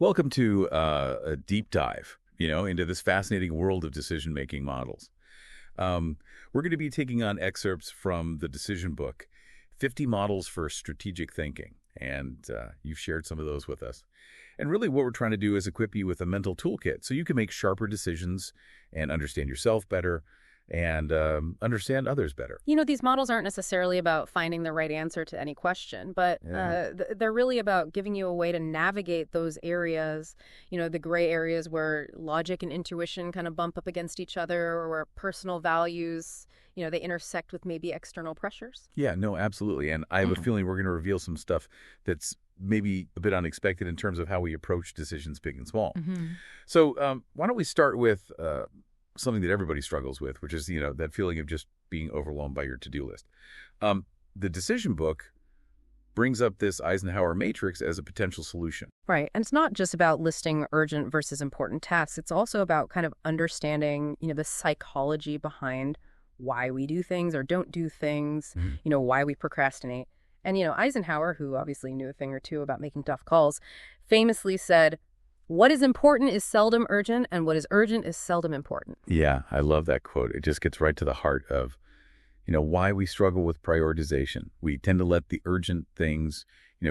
Welcome to a deep dive, into this fascinating world of decision-making models. We're going to be taking on excerpts from the decision book, 50 Models for Strategic Thinking, and you've shared some of those with us. And really what we're trying to do is equip you with a mental toolkit so you can make sharper decisions and understand yourself better and understand others better. These models aren't necessarily about finding the right answer to any question, but Yeah. they're really about giving you a way to navigate those areas, the gray areas where logic and intuition kind of bump up against each other, or where personal values, they intersect with maybe external pressures. Yeah, no, absolutely. And I have a feeling we're going to reveal some stuff that's maybe a bit unexpected in terms of how we approach decisions big and small. Hmm. So why don't we start with something that everybody struggles with, which is, that feeling of just being overwhelmed by your to-do list. The decision book brings up this Eisenhower Matrix as a potential solution. Right. And it's not just about listing urgent versus important tasks. It's also about kind of understanding, the psychology behind why we do things or don't do things, Mhm. why we procrastinate. And, Eisenhower, who obviously knew a thing or two about making tough calls, famously said, "What is important is seldom urgent, and what is urgent is seldom important." Yeah, I love that quote. It just gets right to the heart of, why we struggle with prioritization. We tend to let the urgent things,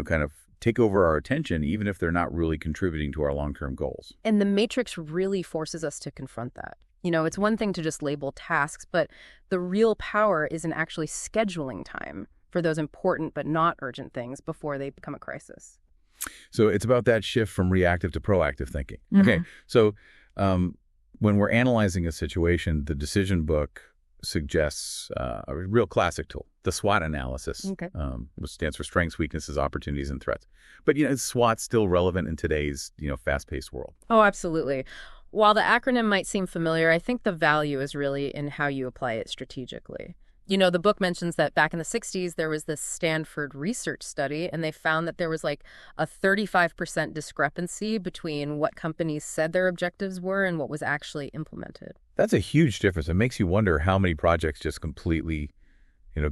kind of take over our attention, even if they're not really contributing to our long-term goals. And the Matrix really forces us to confront that. It's one thing to just label tasks, but the real power is in actually scheduling time for those important but not urgent things before they become a crisis. So it's about that shift from reactive to proactive thinking. Mhm. Okay, so when we're analyzing a situation, the decision book suggests a real classic tool, the SWOT analysis, Okay. which stands for strengths, weaknesses, opportunities, and threats. But, is SWOT still relevant in today's, fast-paced world? Oh, absolutely. While the acronym might seem familiar, I think the value is really in how you apply it strategically. The book mentions that back in the 60s, there was this Stanford research study, and they found that there was like a 35% discrepancy between what companies said their objectives were and what was actually implemented. That's a huge difference. It makes you wonder how many projects just completely,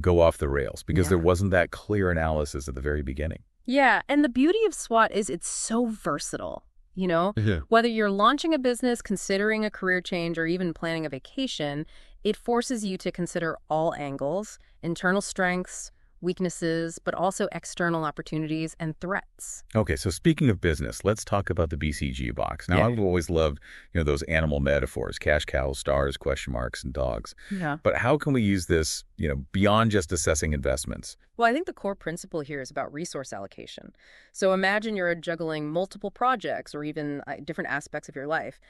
go off the rails because there Yeah. wasn't that clear analysis at the very beginning. Yeah, and the beauty of SWOT is it's so versatile. Yeah. Whether you're launching a business, considering a career change, or even planning a vacation, it forces you to consider all angles, internal strengths, weaknesses, but also external opportunities and threats. Okay, so speaking of business, let's talk about the BCG box. Now, Yeah. I've always loved, those animal metaphors, cash cows, stars, question marks, and dogs. Yeah. But how can we use this, beyond just assessing investments? Well, I think the core principle here is about resource allocation. So imagine you're juggling multiple projects or even different aspects of your life.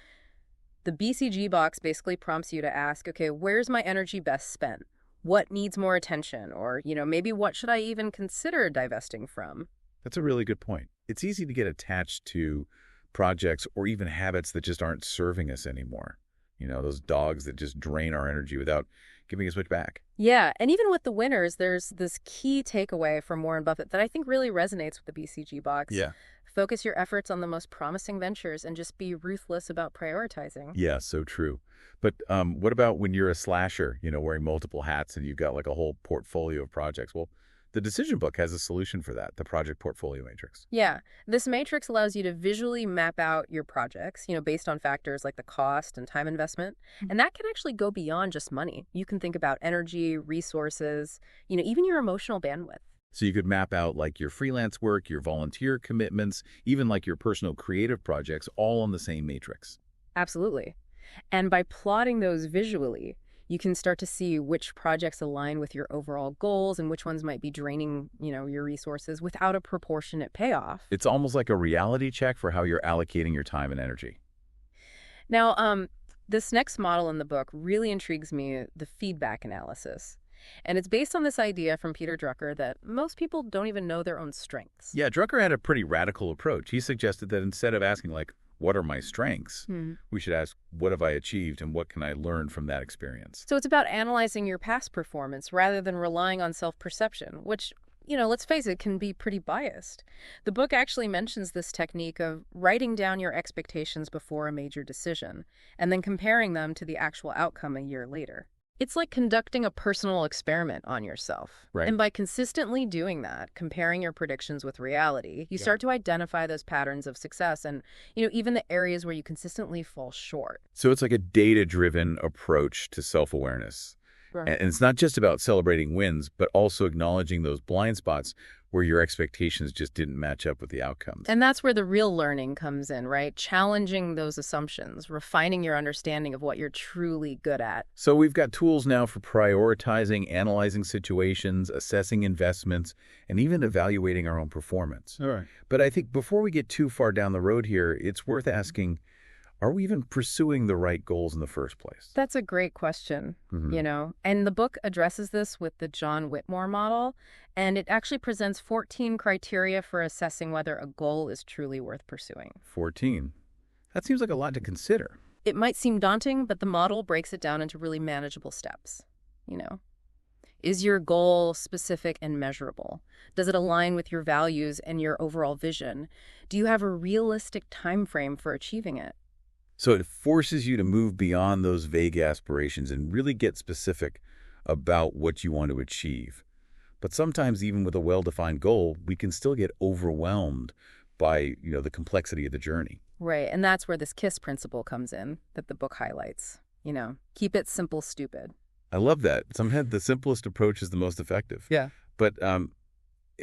The BCG box basically prompts you to ask, okay, where's my energy best spent? What needs more attention? Or, maybe what should I even consider divesting from? That's a really good point. It's easy to get attached to projects or even habits that just aren't serving us anymore. Those dogs that just drain our energy without giving us much back. Yeah, and even with the winners, there's this key takeaway from Warren Buffett that I think really resonates with the BCG box. Yeah. Focus your efforts on the most promising ventures and just be ruthless about prioritizing. Yeah, so true. But what about when you're a slasher, wearing multiple hats and you've got like a whole portfolio of projects? Well, the decision book has a solution for that, the project portfolio matrix. Yeah, this matrix allows you to visually map out your projects, based on factors like the cost and time investment. And that can actually go beyond just money. You can think about energy, resources, even your emotional bandwidth. So you could map out like your freelance work, your volunteer commitments, even like your personal creative projects, all on the same matrix. Absolutely. And by plotting those visually, you can start to see which projects align with your overall goals and which ones might be draining, your resources without a proportionate payoff. It's almost like a reality check for how you're allocating your time and energy. Now, this next model in the book really intrigues me, the feedback analysis. And it's based on this idea from Peter Drucker that most people don't even know their own strengths. Yeah, Drucker had a pretty radical approach. He suggested that instead of asking like, what are my strengths? We should ask, what have I achieved and what can I learn from that experience? So it's about analyzing your past performance rather than relying on self-perception, which, let's face it, can be pretty biased. The book actually mentions this technique of writing down your expectations before a major decision and then comparing them to the actual outcome a year later. It's like conducting a personal experiment on yourself. Right. And by consistently doing that, comparing your predictions with reality, you start to identify those patterns of success and, even the areas where you consistently fall short. So it's like a data-driven approach to self-awareness. Right. And it's not just about celebrating wins, but also acknowledging those blind spots where your expectations just didn't match up with the outcomes. And that's where the real learning comes in, right? Challenging those assumptions, refining your understanding of what you're truly good at. So we've got tools now for prioritizing, analyzing situations, assessing investments, and even evaluating our own performance. All right. But I think before we get too far down the road here, it's worth asking, are we even pursuing the right goals in the first place? That's a great question, And the book addresses this with the John Whitmore model, and it actually presents 14 criteria for assessing whether a goal is truly worth pursuing. 14. That seems like a lot to consider. It might seem daunting, but the model breaks it down into really manageable steps. Is your goal specific and measurable? Does it align with your values and your overall vision? Do you have a realistic time frame for achieving it? So it forces you to move beyond those vague aspirations and really get specific about what you want to achieve. But sometimes even with a well-defined goal, we can still get overwhelmed by, the complexity of the journey. Right, and that's where this KISS principle comes in that the book highlights. Keep it simple, stupid. I love that. Sometimes the simplest approach is the most effective. Yeah. But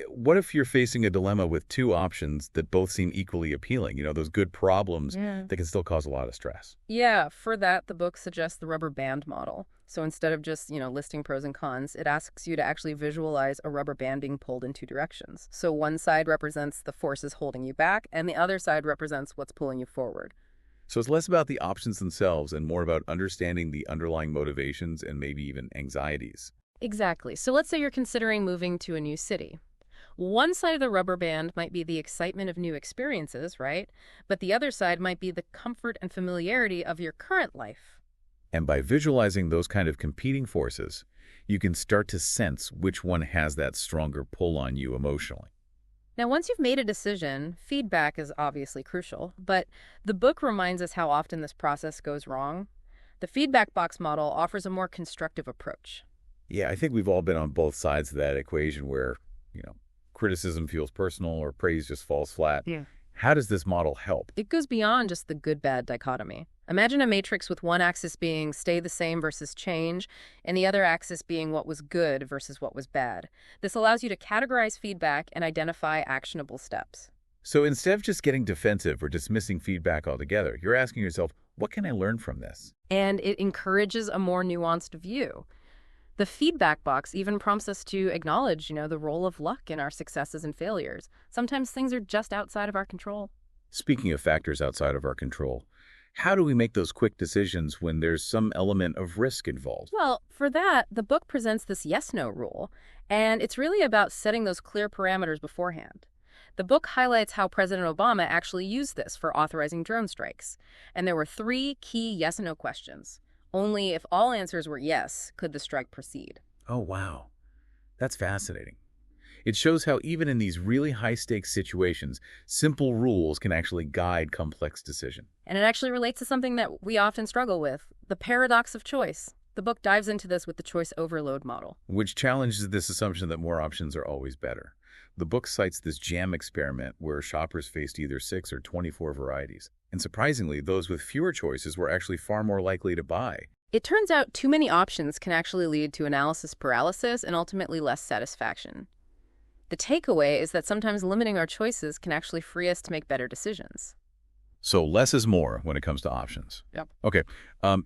what if you're facing a dilemma with two options that both seem equally appealing? Those good problems that can still cause a lot of stress. Yeah, for that, the book suggests the rubber band model. So instead of just, listing pros and cons, it asks you to actually visualize a rubber band being pulled in two directions. So one side represents the forces holding you back, and the other side represents what's pulling you forward. So it's less about the options themselves and more about understanding the underlying motivations and maybe even anxieties. Exactly. So let's say you're considering moving to a new city. One side of the rubber band might be the excitement of new experiences, right? But the other side might be the comfort and familiarity of your current life. And by visualizing those kind of competing forces, you can start to sense which one has that stronger pull on you emotionally. Now, once you've made a decision, feedback is obviously crucial, but the book reminds us how often this process goes wrong. The feedback box model offers a more constructive approach. Yeah, I think we've all been on both sides of that equation where, criticism feels personal or praise just falls flat. Yeah. How does this model help? It goes beyond just the good-bad dichotomy. Imagine a matrix with one axis being stay the same versus change, and the other axis being what was good versus what was bad. This allows you to categorize feedback and identify actionable steps. So instead of just getting defensive or dismissing feedback altogether, you're asking yourself, what can I learn from this? And it encourages a more nuanced view. The feedback box even prompts us to acknowledge, the role of luck in our successes and failures. Sometimes things are just outside of our control. Speaking of factors outside of our control, how do we make those quick decisions when there's some element of risk involved? Well, for that, the book presents this yes-no rule, and it's really about setting those clear parameters beforehand. The book highlights how President Obama actually used this for authorizing drone strikes. And there were 3 key yes-no questions. Only if all answers were yes could the strike proceed. Oh, wow. That's fascinating. It shows how even in these really high-stakes situations, simple rules can actually guide complex decision. And it actually relates to something that we often struggle with, the paradox of choice. The book dives into this with the choice overload model, Which challenges this assumption that more options are always better. The book cites this jam experiment where shoppers faced either 6 or 24 varieties. And surprisingly, those with fewer choices were actually far more likely to buy. It turns out too many options can actually lead to analysis paralysis and ultimately less satisfaction. The takeaway is that sometimes limiting our choices can actually free us to make better decisions. So less is more when it comes to options. Yep. Okay.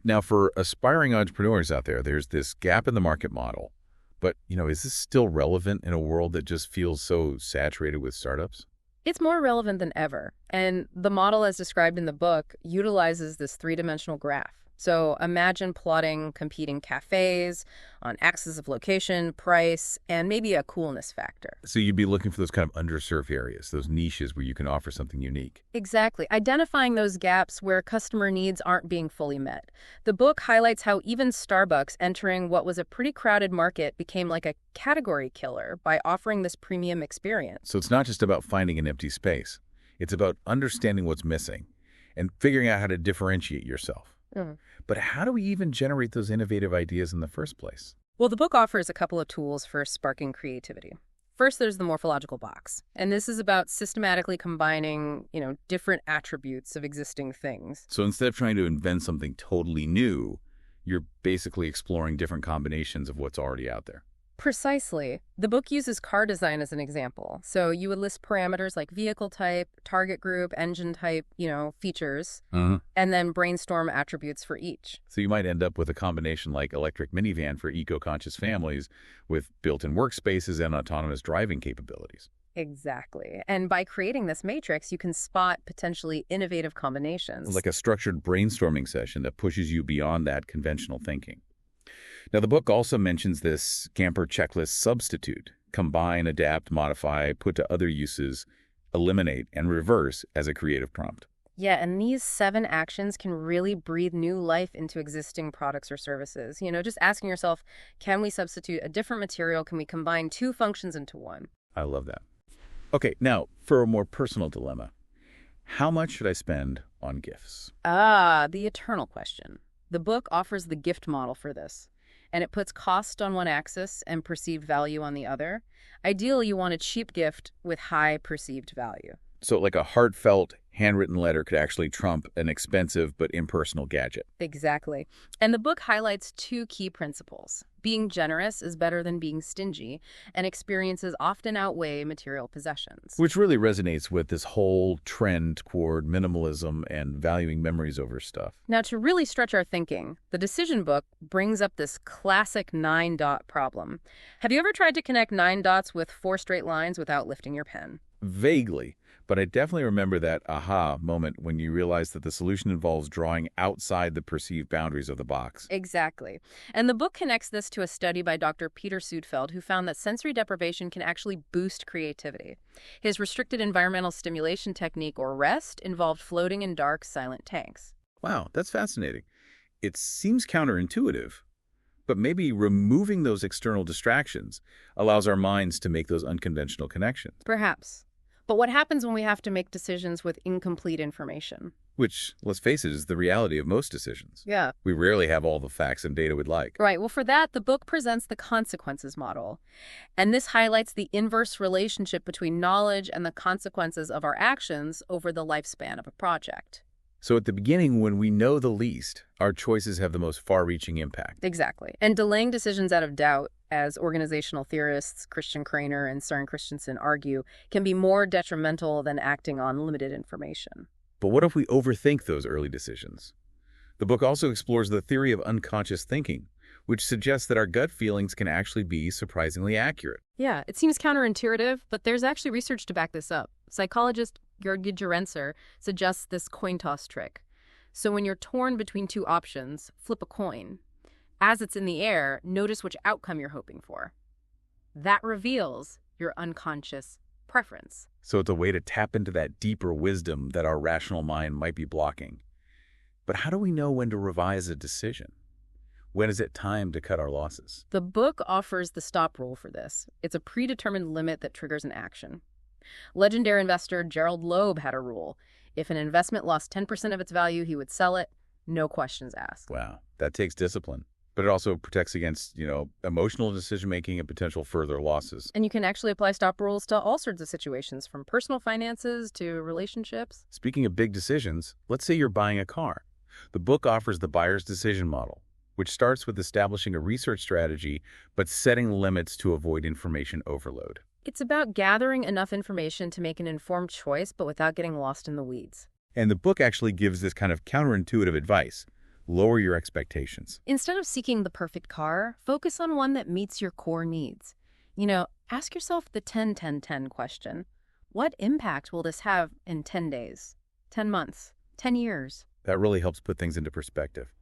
Now, for aspiring entrepreneurs out there, there's this gap in the market model. But, is this still relevant in a world that just feels so saturated with startups? It's more relevant than ever, and the model as described in the book utilizes this 3-dimensional graph. So imagine plotting competing cafes on axes of location, price, and maybe a coolness factor. So you'd be looking for those kind of underserved areas, those niches where you can offer something unique. Exactly. Identifying those gaps where customer needs aren't being fully met. The book highlights how even Starbucks entering what was a pretty crowded market became like a category killer by offering this premium experience. So it's not just about finding an empty space. It's about understanding what's missing and figuring out how to differentiate yourself. Mm. But how do we even generate those innovative ideas in the first place? Well, the book offers a couple of tools for sparking creativity. First, there's the Morphological Box, and this is about systematically combining, different attributes of existing things. So instead of trying to invent something totally new, you're basically exploring different combinations of what's already out there. Precisely. The book uses car design as an example. So you would list parameters like vehicle type, target group, engine type, features, and then brainstorm attributes for each. So you might end up with a combination like electric minivan for eco-conscious families with built-in workspaces and autonomous driving capabilities. Exactly. And by creating this matrix, you can spot potentially innovative combinations. Like a structured brainstorming session that pushes you beyond that conventional thinking. Now, the book also mentions this Camper checklist substitute: combine, adapt, modify, put to other uses, eliminate, and reverse as a creative prompt. Yeah, and these 7 actions can really breathe new life into existing products or services. Just asking yourself, can we substitute a different material? Can we combine 2 functions into one? I love that. Okay, now, for a more personal dilemma, how much should I spend on gifts? The eternal question. The book offers the gift model for this, and it puts cost on one axis and perceived value on the other. Ideally, you want a cheap gift with high perceived value. So like a heartfelt, handwritten letter could actually trump an expensive but impersonal gadget. Exactly. And the book highlights 2 key principles. Being generous is better than being stingy, and experiences often outweigh material possessions. Which really resonates with this whole trend toward minimalism and valuing memories over stuff. Now, to really stretch our thinking, the decision book brings up this classic 9-dot problem. Have you ever tried to connect 9 dots with 4 straight lines without lifting your pen? Vaguely, but I definitely remember that aha moment when you realize that the solution involves drawing outside the perceived boundaries of the box. Exactly. And the book connects this to a study by Dr. Peter Sudfeld, who found that sensory deprivation can actually boost creativity. His restricted environmental stimulation technique, or REST, involved floating in dark, silent tanks. Wow, that's fascinating. It seems counterintuitive, but maybe removing those external distractions allows our minds to make those unconventional connections. Perhaps. But what happens when we have to make decisions with incomplete information? Which, let's face it, is the reality of most decisions. Yeah. We rarely have all the facts and data we'd like. Right. Well, for that, the book presents the consequences model. And this highlights the inverse relationship between knowledge and the consequences of our actions over the lifespan of a project. So at the beginning, when we know the least, our choices have the most far-reaching impact. Exactly. And delaying decisions out of doubt, as organizational theorists Christian Craner and Søren Christensen argue, can be more detrimental than acting on limited information. But what if we overthink those early decisions? The book also explores the theory of unconscious thinking, which suggests that our gut feelings can actually be surprisingly accurate. Yeah, it seems counterintuitive, but there's actually research to back this up. Psychologist Jörg Gerenzer suggests this coin toss trick. So when you're torn between 2 options, flip a coin. As it's in the air, notice which outcome you're hoping for. That reveals your unconscious preference. So it's a way to tap into that deeper wisdom that our rational mind might be blocking. But how do we know when to revise a decision? When is it time to cut our losses? The book offers the stop rule for this. It's a predetermined limit that triggers an action. Legendary investor Gerald Loeb had a rule. If an investment lost 10% of its value, he would sell it, no questions asked. Wow, that takes discipline. But it also protects against, emotional decision-making and potential further losses. And you can actually apply stop rules to all sorts of situations, from personal finances to relationships. Speaking of big decisions, let's say you're buying a car. The book offers the buyer's decision model, which starts with establishing a research strategy, but setting limits to avoid information overload. It's about gathering enough information to make an informed choice, but without getting lost in the weeds. And the book actually gives this kind of counterintuitive advice. Lower your expectations. Instead of seeking the perfect car, focus on one that meets your core needs. Ask yourself the 10-10-10 question. What impact will this have in 10 days, 10 months, 10 years? That really helps put things into perspective.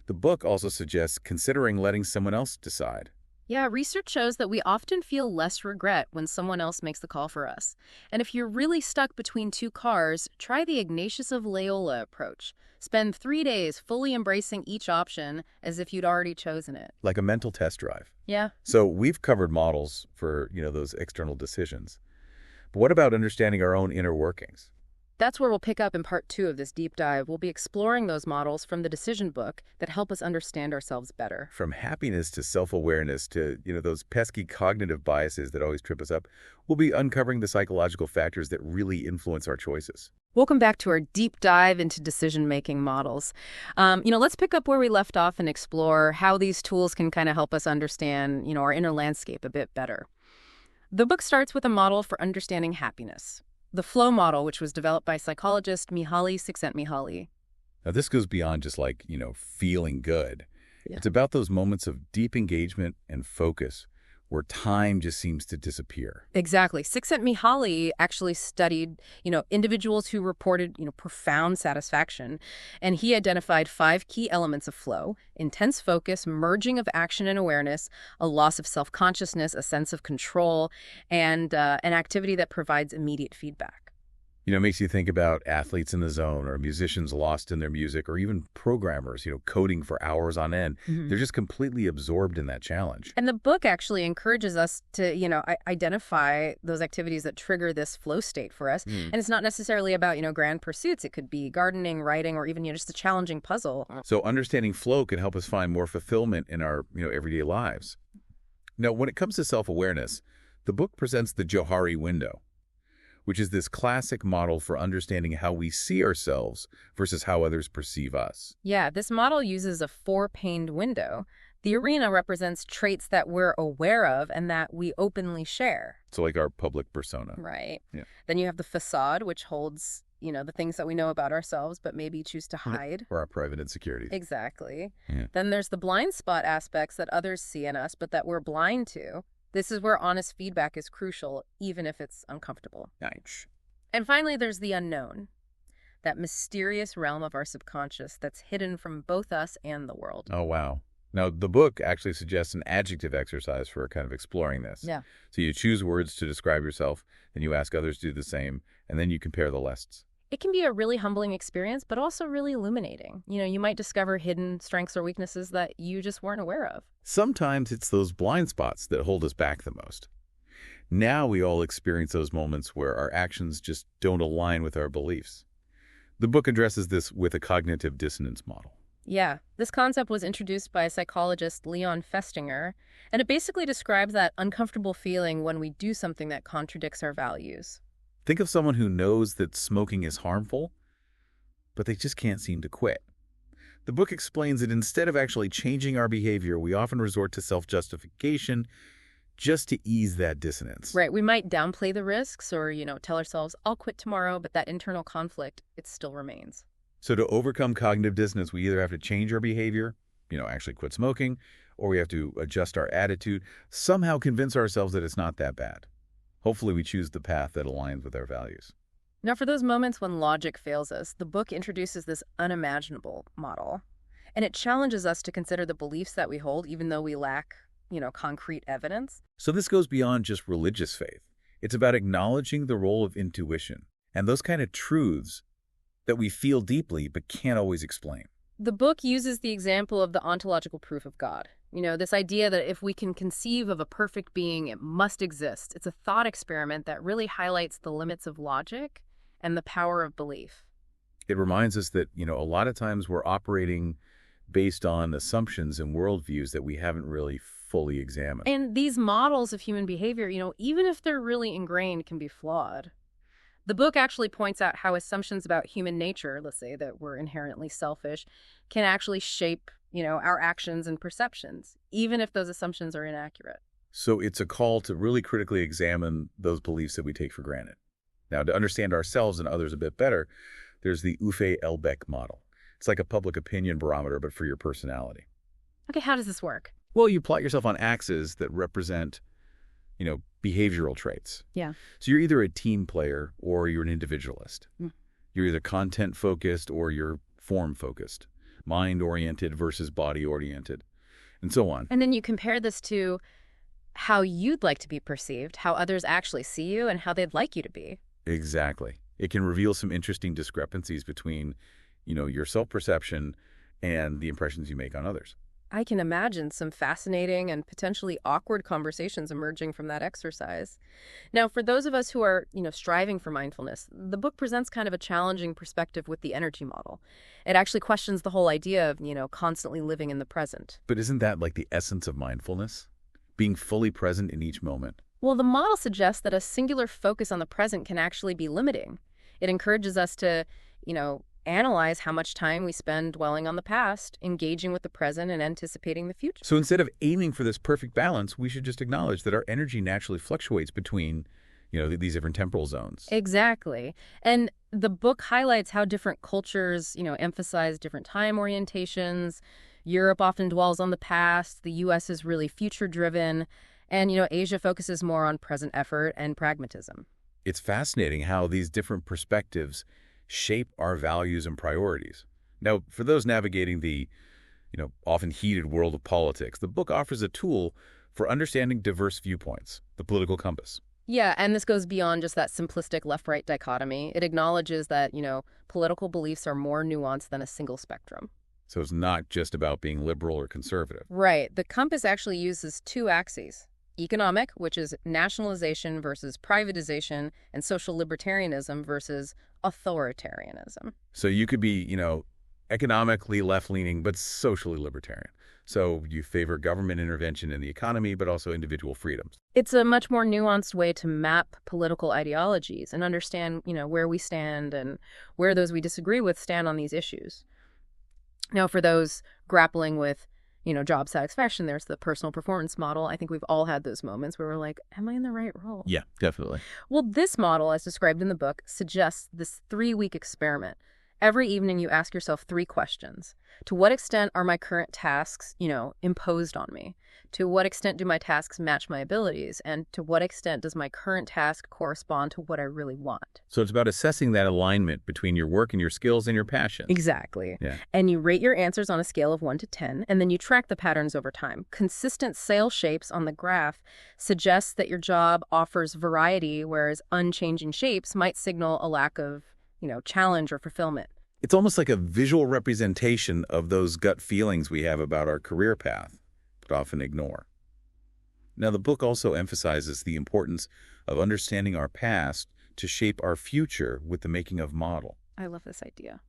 The book also suggests considering letting someone else decide. Yeah, research shows that we often feel less regret when someone else makes the call for us. And if you're really stuck between 2 cars, try the Ignatius of Loyola approach. Spend 3 days fully embracing each option as if you'd already chosen it. Like a mental test drive. Yeah. So we've covered models for, those external decisions. But what about understanding our own inner workings? That's where we'll pick up in part 2 of this deep dive. We'll be exploring those models from the decision book that help us understand ourselves better. From happiness to self-awareness to, those pesky cognitive biases that always trip us up, we'll be uncovering the psychological factors that really influence our choices. Welcome back to our deep dive into decision-making models. Let's pick up where we left off and explore how these tools can kind of help us understand, our inner landscape a bit better. The book starts with a model for understanding happiness. The flow model, which was developed by psychologist Mihaly Csikszentmihalyi. Now, this goes beyond just feeling good. Yeah. It's about those moments of deep engagement and focus where time just seems to disappear. Exactly. Csikszentmihalyi actually studied, individuals who reported, profound satisfaction. And he identified 5 key elements of flow: intense focus, merging of action and awareness, a loss of self-consciousness, a sense of control, and an activity that provides immediate feedback. It makes you think about athletes in the zone or musicians lost in their music or even programmers, coding for hours on end. They're just completely absorbed in that challenge. And the book actually encourages us to, identify those activities that trigger this flow state for us. And it's not necessarily about, grand pursuits. It could be gardening, writing, or even, just a challenging puzzle. So understanding flow can help us find more fulfillment in our, everyday lives. Now, when it comes to self-awareness, the book presents the Johari window, which is this classic model for understanding how we see ourselves versus how others perceive us. Yeah, this model uses a 4-paned window. The arena represents traits that we're aware of and that we openly share. So like our public persona. Right. Yeah. Then you have the facade, which holds, the things that we know about ourselves but maybe choose to hide. Or our private insecurities. Exactly. Yeah. Then there's the blind spot aspects that others see in us but that we're blind to. This is where honest feedback is crucial, even if it's uncomfortable. Nice. And finally, there's the unknown, that mysterious realm of our subconscious that's hidden from both us and the world. Oh, wow. Now, the book actually suggests an adjective exercise for kind of exploring this. Yeah. So you choose words to describe yourself, and you ask others to do the same, and then you compare the lists. It can be a really humbling experience, but also really illuminating. You might discover hidden strengths or weaknesses that you just weren't aware of. Sometimes it's those blind spots that hold us back the most. Now we all experience those moments where our actions just don't align with our beliefs. The book addresses this with a cognitive dissonance model. Yeah, this concept was introduced by psychologist Leon Festinger, and it basically describes that uncomfortable feeling when we do something that contradicts our values. Think of someone who knows that smoking is harmful, but they just can't seem to quit. The book explains that instead of actually changing our behavior, we often resort to self-justification just to ease that dissonance. Right. We might downplay the risks or, tell ourselves, I'll quit tomorrow, but that internal conflict, it still remains. So to overcome cognitive dissonance, we either have to change our behavior, actually quit smoking, or we have to adjust our attitude, somehow convince ourselves that it's not that bad. Hopefully we choose the path that aligns with our values. Now, for those moments when logic fails us, the book introduces this unimaginable model, and it challenges us to consider the beliefs that we hold, even though we lack, concrete evidence. So this goes beyond just religious faith. It's about acknowledging the role of intuition and those kind of truths that we feel deeply but can't always explain. The book uses the example of the ontological proof of God. This idea that if we can conceive of a perfect being, it must exist. It's a thought experiment that really highlights the limits of logic and the power of belief. It reminds us that, a lot of times we're operating based on assumptions and worldviews that we haven't really fully examined. And these models of human behavior, even if they're really ingrained, can be flawed. The book actually points out how assumptions about human nature, let's say that we're inherently selfish, can actually shape, our actions and perceptions, even if those assumptions are inaccurate. So it's a call to really critically examine those beliefs that we take for granted. Now, to understand ourselves and others a bit better, there's the Uffe-Elbeck model. It's like a public opinion barometer, but for your personality. Okay, how does this work? Well, you plot yourself on axes that represent, behavioral traits. Yeah. So you're either a team player or you're an individualist. You're either content-focused or you're form-focused, mind-oriented versus body-oriented, and so on. And then you compare this to how you'd like to be perceived, how others actually see you, and how they'd like you to be. Exactly. It can reveal some interesting discrepancies between, your self-perception and the impressions you make on others. I can imagine some fascinating and potentially awkward conversations emerging from that exercise. Now, for those of us who are, striving for mindfulness, the book presents kind of a challenging perspective with the energy model. It actually questions the whole idea of, constantly living in the present. But isn't that like the essence of mindfulness? Being fully present in each moment. Well, the model suggests that a singular focus on the present can actually be limiting. It encourages us to, analyze how much time we spend dwelling on the past, engaging with the present, and anticipating the future. So instead of aiming for this perfect balance, we should just acknowledge that our energy naturally fluctuates between, these different temporal zones. Exactly. And the book highlights how different cultures, emphasize different time orientations. Europe often dwells on the past. The U.S. is really future-driven. And, Asia focuses more on present effort and pragmatism. It's fascinating how these different perspectives shape our values and priorities. Now, for those navigating the, often heated world of politics, the book offers a tool for understanding diverse viewpoints, the political compass. Yeah, and this goes beyond just that simplistic left-right dichotomy. It acknowledges that, political beliefs are more nuanced than a single spectrum. So it's not just about being liberal or conservative. Right. The compass actually uses two axes. Economic, which is nationalization versus privatization, and social libertarianism versus authoritarianism. So you could be, economically left-leaning, but socially libertarian. So you favor government intervention in the economy, but also individual freedoms. It's a much more nuanced way to map political ideologies and understand, where we stand and where those we disagree with stand on these issues. Now, for those grappling with job satisfaction, there's the personal performance model. I think we've all had those moments where we're like, am I in the right role? Yeah, definitely. Well, this model, as described in the book, suggests this 3-week experiment. Every evening you ask yourself 3 questions. To what extent are my current tasks, imposed on me? To what extent do my tasks match my abilities? And to what extent does my current task correspond to what I really want? So it's about assessing that alignment between your work and your skills and your passion. Exactly. Yeah. And you rate your answers on a scale of 1 to 10, and then you track the patterns over time. Consistent sail shapes on the graph suggests that your job offers variety, whereas unchanging shapes might signal a lack of, challenge or fulfillment. It's almost like a visual representation of those gut feelings we have about our career path, but often ignore. Now, the book also emphasizes the importance of understanding our past to shape our future with the making of model. I love this idea.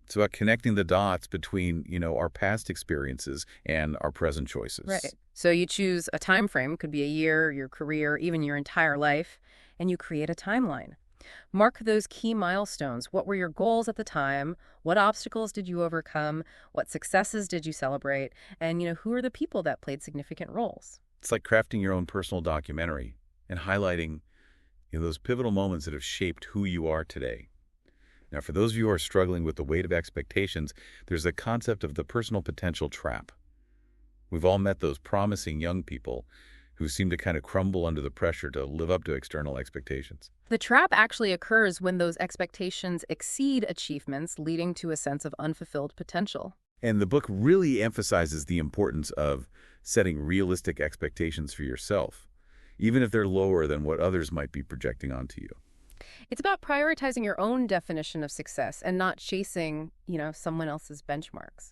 It's about connecting the dots between, our past experiences and our present choices. Right. So you choose a time frame, could be a year, your career, even your entire life, and you create a timeline. Mark those key milestones. What were your goals at the time? What obstacles did you overcome? What successes did you celebrate? And, who are the people that played significant roles? It's like crafting your own personal documentary and highlighting, those pivotal moments that have shaped who you are today. Now, for those of you who are struggling with the weight of expectations, there's the concept of the personal potential trap. We've all met those promising young people who seem to kind of crumble under the pressure to live up to external expectations. The trap actually occurs when those expectations exceed achievements, leading to a sense of unfulfilled potential. And the book really emphasizes the importance of setting realistic expectations for yourself, even if they're lower than what others might be projecting onto you. It's about prioritizing your own definition of success and not chasing, someone else's benchmarks.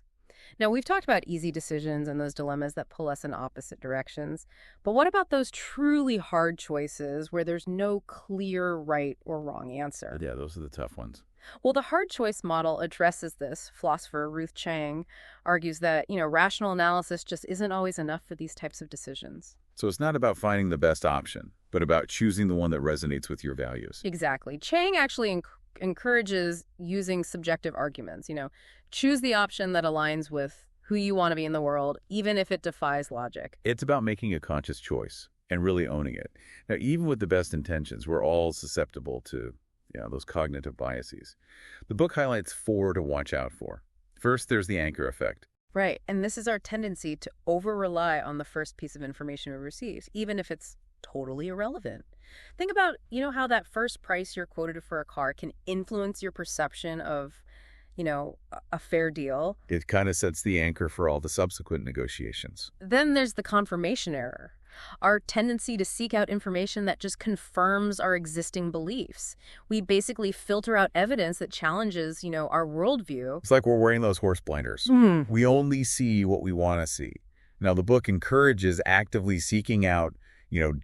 Now, we've talked about easy decisions and those dilemmas that pull us in opposite directions. But what about those truly hard choices where there's no clear right or wrong answer? Yeah, those are the tough ones. Well, the hard choice model addresses this. Philosopher Ruth Chang argues that, rational analysis just isn't always enough for these types of decisions. So it's not about finding the best option, but about choosing the one that resonates with your values. Exactly. Chang actually encourages using subjective arguments. Choose the option that aligns with who you want to be in the world, even if it defies logic. It's about making a conscious choice and really owning it. Now, even with the best intentions, we're all susceptible to those cognitive biases. The book highlights 4 to watch out for. First, there's the anchor effect. Right, and this is our tendency to over-rely on the first piece of information we receive, even if it's totally irrelevant. Think about, how that first price you're quoted for a car can influence your perception of, a fair deal. It kind of sets the anchor for all the subsequent negotiations. Then there's the confirmation error. our tendency to seek out information that just confirms our existing beliefs. We basically filter out evidence that challenges, our worldview. It's like we're wearing those horse blinders. We only see what we want to see. Now, the book encourages actively seeking out,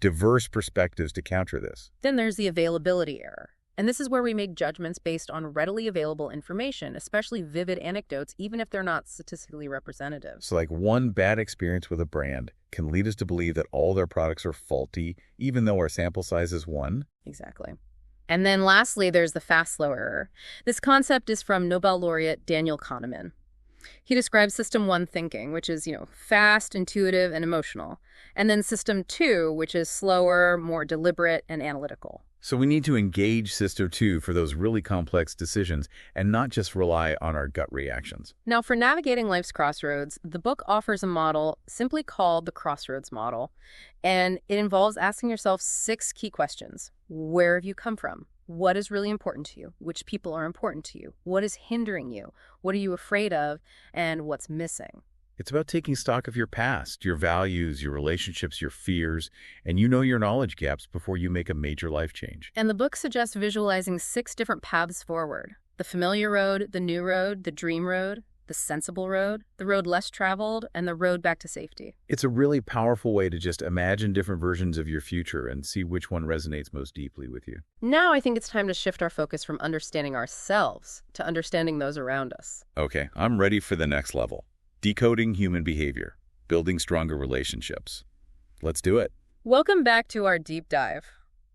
diverse perspectives to counter this. Then there's the availability error. And this is where we make judgments based on readily available information, especially vivid anecdotes, even if they're not statistically representative. So like one bad experience with a brand can lead us to believe that all their products are faulty, even though our sample size is 1. Exactly. And then lastly, there's the fast-slow error. This concept is from Nobel laureate Daniel Kahneman. He describes System 1 thinking, which is, fast, intuitive, and emotional. And then System 2, which is slower, more deliberate, and analytical. So we need to engage System 2 for those really complex decisions and not just rely on our gut reactions. Now, for navigating life's crossroads, the book offers a model simply called the Crossroads Model. And it involves asking yourself 6 key questions. Where have you come from? What is really important to you? Which people are important to you? What is hindering you? What are you afraid of? And what's missing? It's about taking stock of your past, your values, your relationships, your fears, and your knowledge gaps before you make a major life change. And the book suggests visualizing 6 different paths forward. The familiar road, the new road, the dream road, the sensible road, the road less traveled, and the road back to safety. It's a really powerful way to just imagine different versions of your future and see which one resonates most deeply with you. Now I think it's time to shift our focus from understanding ourselves to understanding those around us. Okay, I'm ready for the next level. Decoding human behavior, building stronger relationships. Let's do it. Welcome back to our deep dive.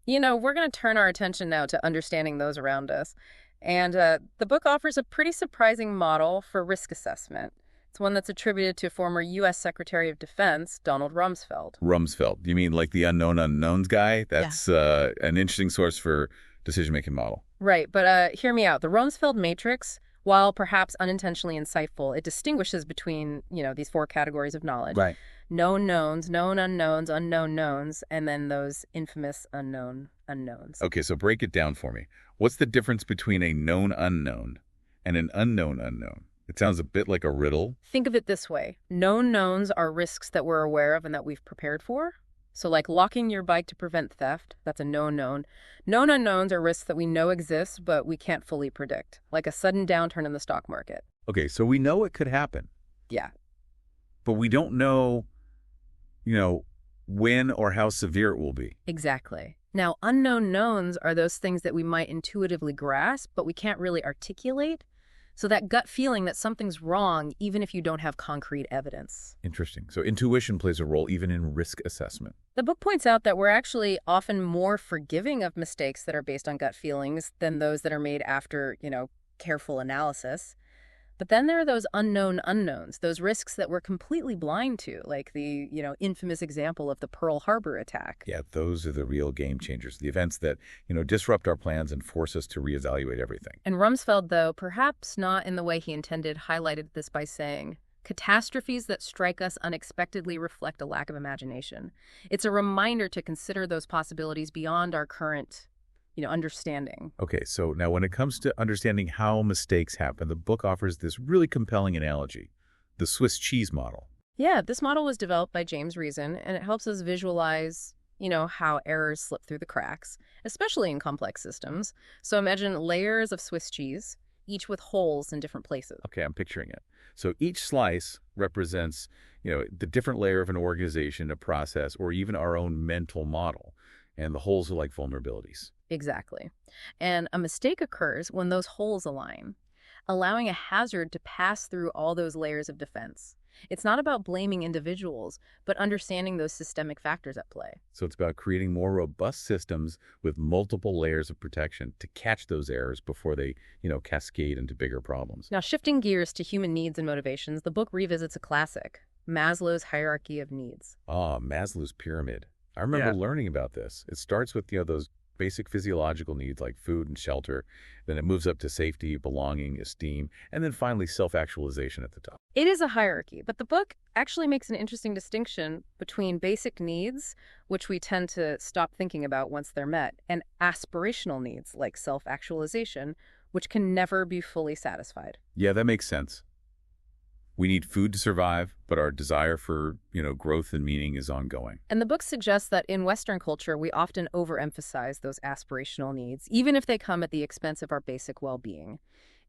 We're going to turn our attention now to understanding those around us. And the book offers a pretty surprising model for risk assessment. It's one that's attributed to former U.S. Secretary of Defense, Donald Rumsfeld. Rumsfeld. You mean like the unknown unknowns guy? That's an interesting source for decision-making model. Right, but hear me out. The Rumsfeld Matrix, while perhaps unintentionally insightful, it distinguishes between, these 4 categories of knowledge. Right. Known knowns, known unknowns, unknown knowns, and then those infamous unknown unknowns. Okay, so break it down for me. What's the difference between a known unknown and an unknown unknown? It sounds a bit like a riddle. Think of it this way. Known knowns are risks that we're aware of and that we've prepared for. So like locking your bike to prevent theft, that's a known known. Known unknowns are risks that we know exist, but we can't fully predict, like a sudden downturn in the stock market. Okay, so we know it could happen. Yeah. But we don't know, when or how severe it will be. Exactly. Now, unknown knowns are those things that we might intuitively grasp, but we can't really articulate. So that gut feeling that something's wrong, even if you don't have concrete evidence. Interesting. So intuition plays a role even in risk assessment. The book points out that we're actually often more forgiving of mistakes that are based on gut feelings than those that are made after, careful analysis. But then there are those unknown unknowns, those risks that we're completely blind to, like the, infamous example of the Pearl Harbor attack. Yeah, those are the real game changers, the events that, disrupt our plans and force us to reevaluate everything. And Rumsfeld, though, perhaps not in the way he intended, highlighted this by saying, catastrophes that strike us unexpectedly reflect a lack of imagination. It's a reminder to consider those possibilities beyond our current understanding. Okay, so now when it comes to understanding how mistakes happen, the book offers this really compelling analogy, the Swiss cheese model. Yeah, this model was developed by James Reason, and it helps us visualize, how errors slip through the cracks, especially in complex systems. So imagine layers of Swiss cheese, each with holes in different places. Okay, I'm picturing it. So each slice represents, the different layer of an organization, a process, or even our own mental model. And the holes are like vulnerabilities. Exactly. And a mistake occurs when those holes align, allowing a hazard to pass through all those layers of defense. It's not about blaming individuals, but understanding those systemic factors at play. So it's about creating more robust systems with multiple layers of protection to catch those errors before they, cascade into bigger problems. Now, shifting gears to human needs and motivations, the book revisits a classic, Maslow's hierarchy of needs. Maslow's pyramid. I remember learning about this. It starts with, those basic physiological needs like food and shelter. Then it moves up to safety, belonging, esteem, and then finally self-actualization at the top. It is a hierarchy, but the book actually makes an interesting distinction between basic needs, which we tend to stop thinking about once they're met, and aspirational needs like self-actualization, which can never be fully satisfied. Yeah, that makes sense. We need food to survive, but our desire for, growth and meaning is ongoing. And the book suggests that in Western culture, we often overemphasize those aspirational needs, even if they come at the expense of our basic well-being.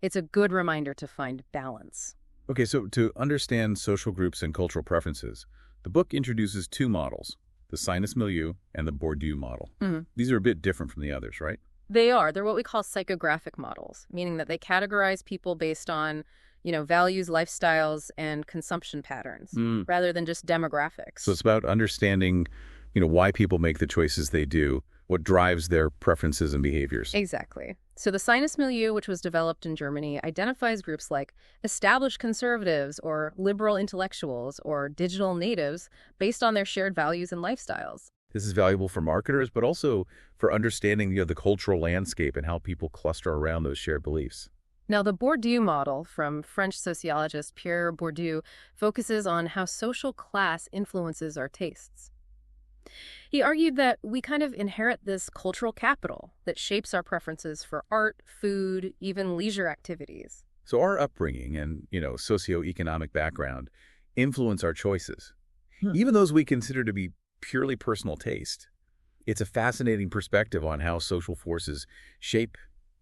It's a good reminder to find balance. Okay, so to understand social groups and cultural preferences, the book introduces two models, the sinus milieu and the Bourdieu model. These are a bit different from the others, right? They are. They're what we call psychographic models, meaning that they categorize people based on values, lifestyles, and consumption patterns, rather than just demographics. So it's about understanding, why people make the choices they do, what drives their preferences and behaviors. Exactly. So the sinus milieu, which was developed in Germany, identifies groups like established conservatives or liberal intellectuals or digital natives based on their shared values and lifestyles. This is valuable for marketers, but also for understanding, the cultural landscape and how people cluster around those shared beliefs. Now, the Bourdieu model from French sociologist Pierre Bourdieu focuses on how social class influences our tastes. He argued that we kind of inherit this cultural capital that shapes our preferences for art, food, even leisure activities. So our upbringing and, socioeconomic background influence our choices, even those we consider to be purely personal taste. It's a fascinating perspective on how social forces shape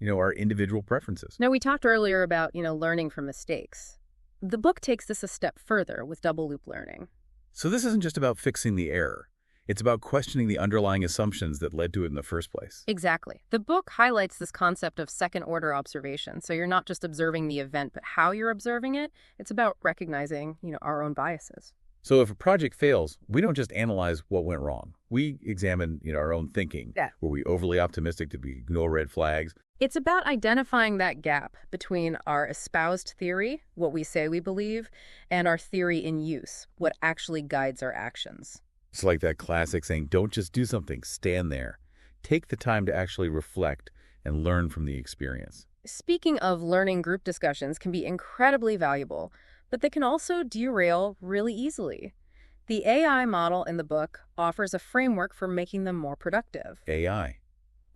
our individual preferences. Now, we talked earlier about, learning from mistakes. The book takes this a step further with double loop learning. So this isn't just about fixing the error. It's about questioning the underlying assumptions that led to it in the first place. Exactly. The book highlights this concept of second-order observation. So you're not just observing the event, but how you're observing it. It's about recognizing, our own biases. So if a project fails, we don't just analyze what went wrong. We examine, our own thinking. Yeah. Were we overly optimistic to ignore red flags? It's about identifying that gap between our espoused theory, what we say we believe, and our theory in use, what actually guides our actions. It's like that classic saying, don't just do something, stand there. Take the time to actually reflect and learn from the experience. Speaking of learning, group discussions can be incredibly valuable, but they can also derail really easily. The AI model in the book offers a framework for making them more productive. AI,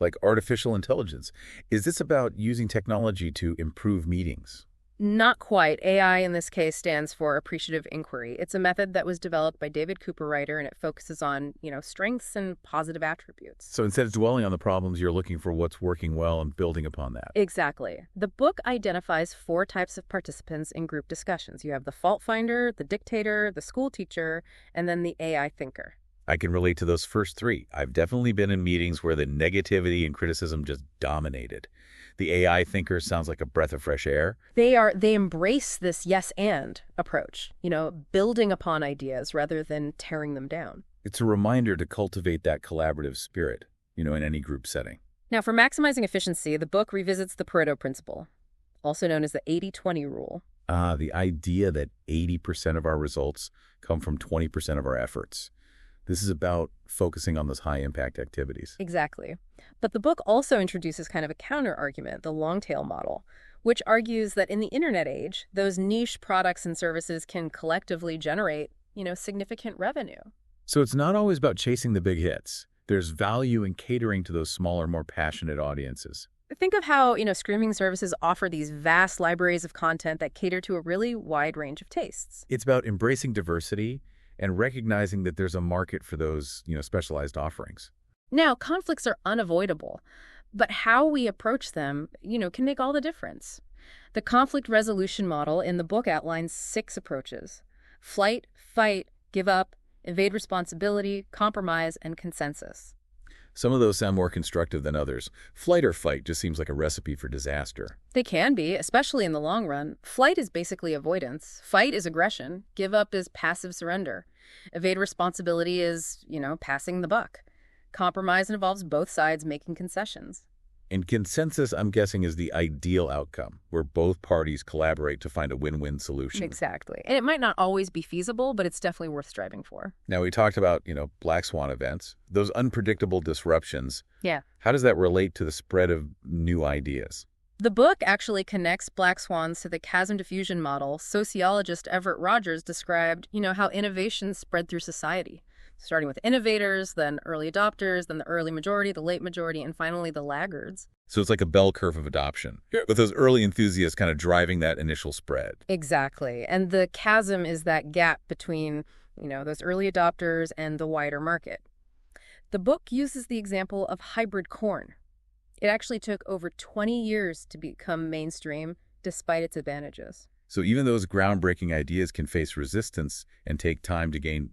like artificial intelligence. Is this about using technology to improve meetings? Not quite. AI in this case stands for appreciative inquiry. It's a method that was developed by David Cooperrider, and it focuses on, strengths and positive attributes. So instead of dwelling on the problems, you're looking for what's working well and building upon that. Exactly. The book identifies 4 types of participants in group discussions. You have the fault finder, the dictator, the school teacher, and then the AI thinker. I can relate to those first 3. I've definitely been in meetings where the negativity and criticism just dominated. The AI thinker sounds like a breath of fresh air. They embrace this yes and approach, building upon ideas rather than tearing them down. It's a reminder to cultivate that collaborative spirit, in any group setting. Now, for maximizing efficiency, the book revisits the Pareto principle, also known as the 80-20 rule. The idea that 80% of our results come from 20% of our efforts. This is about focusing on those high-impact activities. Exactly. But the book also introduces kind of a counter-argument, the long-tail model, which argues that in the internet age, those niche products and services can collectively generate, significant revenue. So it's not always about chasing the big hits. There's value in catering to those smaller, more passionate audiences. Think of how, streaming services offer these vast libraries of content that cater to a really wide range of tastes. It's about embracing diversity and recognizing that there's a market for those, specialized offerings. Now, conflicts are unavoidable, but how we approach them, can make all the difference. The conflict resolution model in the book outlines 6 approaches: flight, fight, give up, evade responsibility, compromise, and consensus. Some of those sound more constructive than others. Flight or fight just seems like a recipe for disaster. They can be, especially in the long run. Flight is basically avoidance. Fight is aggression. Give up is passive surrender. Evade responsibility is, passing the buck. Compromise involves both sides making concessions. And consensus, I'm guessing, is the ideal outcome, where both parties collaborate to find a win-win solution. Exactly. And it might not always be feasible, but it's definitely worth striving for. Now, we talked about, black swan events, those unpredictable disruptions. Yeah. How does that relate to the spread of new ideas? The book actually connects black swans to the chasm diffusion model sociologist Everett Rogers described, how innovations spread through society. starting with innovators, then early adopters, then the early majority, the late majority, and finally the laggards. So it's like a bell curve of adoption, with those early enthusiasts kind of driving that initial spread. Exactly. And the chasm is that gap between, those early adopters and the wider market. The book uses the example of hybrid corn. It actually took over 20 years to become mainstream, despite its advantages. So even those groundbreaking ideas can face resistance and take time to gain,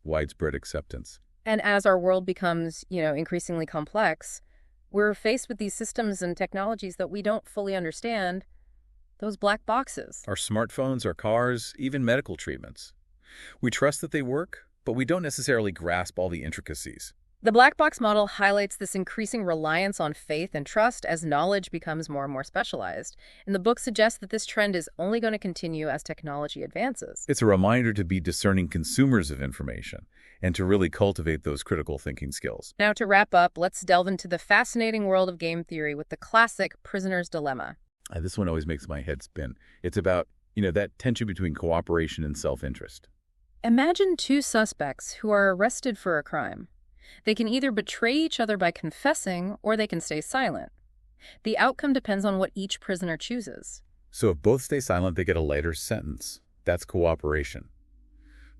widespread acceptance. And as our world becomes, increasingly complex, we're faced with these systems and technologies that we don't fully understand, those black boxes. Our smartphones, our cars, even medical treatments. We trust that they work, but we don't necessarily grasp all the intricacies. The black box model highlights this increasing reliance on faith and trust as knowledge becomes more and more specialized. And the book suggests that this trend is only going to continue as technology advances. It's a reminder to be discerning consumers of information and to really cultivate those critical thinking skills. Now, to wrap up, let's delve into the fascinating world of game theory with the classic Prisoner's Dilemma. This one always makes my head spin. It's about, that tension between cooperation and self-interest. Imagine two suspects who are arrested for a crime. They can either betray each other by confessing, or they can stay silent. The outcome depends on what each prisoner chooses. So if both stay silent, they get a lighter sentence. That's cooperation.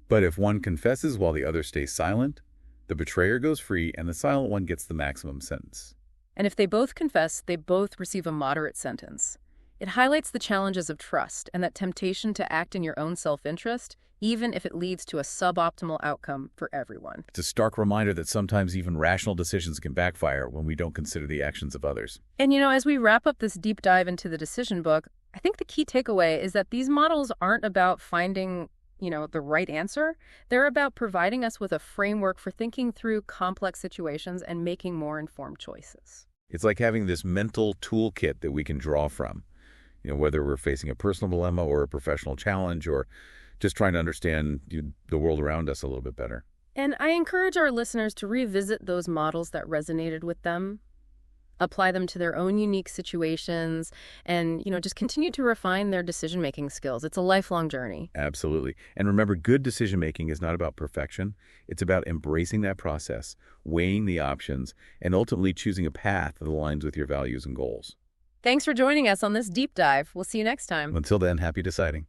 But if one confesses while the other stays silent, the betrayer goes free and the silent one gets the maximum sentence. And if they both confess, they both receive a moderate sentence. It highlights the challenges of trust and that temptation to act in your own self-interest, even if it leads to a suboptimal outcome for everyone. It's a stark reminder that sometimes even rational decisions can backfire when we don't consider the actions of others. And as we wrap up this deep dive into the decision book, I think the key takeaway is that these models aren't about finding, the right answer. They're about providing us with a framework for thinking through complex situations and making more informed choices. It's like having this mental toolkit that we can draw from, whether we're facing a personal dilemma or a professional challenge or just trying to understand the world around us a little bit better. And I encourage our listeners to revisit those models that resonated with them, apply them to their own unique situations, and, just continue to refine their decision-making skills. It's a lifelong journey. Absolutely. And remember, good decision-making is not about perfection. It's about embracing that process, weighing the options, and ultimately choosing a path that aligns with your values and goals. Thanks for joining us on this deep dive. We'll see you next time. Until then, happy deciding.